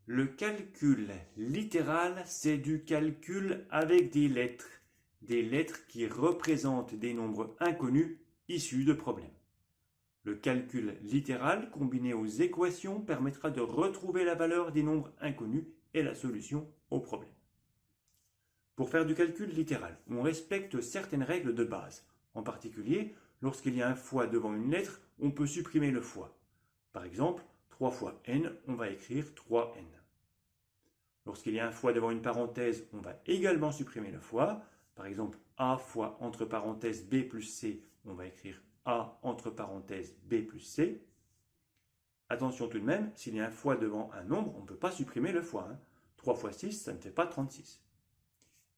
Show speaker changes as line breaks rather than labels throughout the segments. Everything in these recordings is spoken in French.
Le calcul littéral, c'est du calcul avec des lettres qui représentent des nombres inconnus issus de problèmes. Le calcul littéral combiné aux équations permettra de retrouver la valeur des nombres inconnus et la solution au problème. Pour faire du calcul littéral, on respecte certaines règles de base. En particulier, lorsqu'il y a un fois devant une lettre, on peut supprimer le fois. Par exemple, 3 fois n, on va écrire 3n. Lorsqu'il y a un fois devant une parenthèse, on va également supprimer le fois. Par exemple, a fois entre parenthèses b plus c, on va écrire a entre parenthèses b plus c. Attention tout de même, s'il y a un fois devant un nombre, on ne peut pas supprimer le fois. 3 fois 6, ça ne fait pas 36.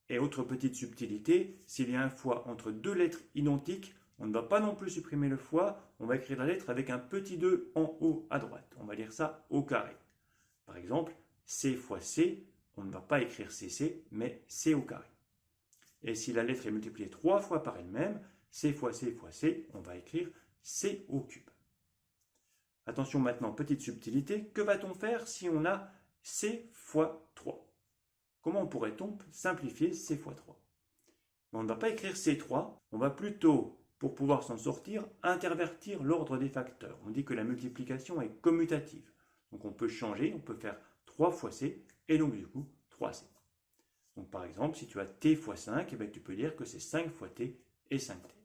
Et autre petite subtilité, s'il y a un fois entre deux lettres identiques, on ne va pas non plus supprimer le fois, on va écrire la lettre avec un petit 2 en haut à droite. On va lire ça au carré. Par exemple, C fois C, on ne va pas écrire CC, mais C au carré. Et si la lettre est multipliée 3 fois par elle-même, C fois C fois C, on va écrire C au cube. Attention maintenant, petite subtilité, que va-t-on faire si on a C fois 3 ? Comment pourrait-on simplifier C fois 3 ? On ne va pas écrire C3, on va plutôt, pour pouvoir s'en sortir, intervertir l'ordre des facteurs. On dit que la multiplication est commutative. Donc on peut changer, on peut faire 3 fois C, et donc du coup 3C. Donc par exemple, si tu as T fois 5, tu peux dire que c'est 5 fois T et 5T.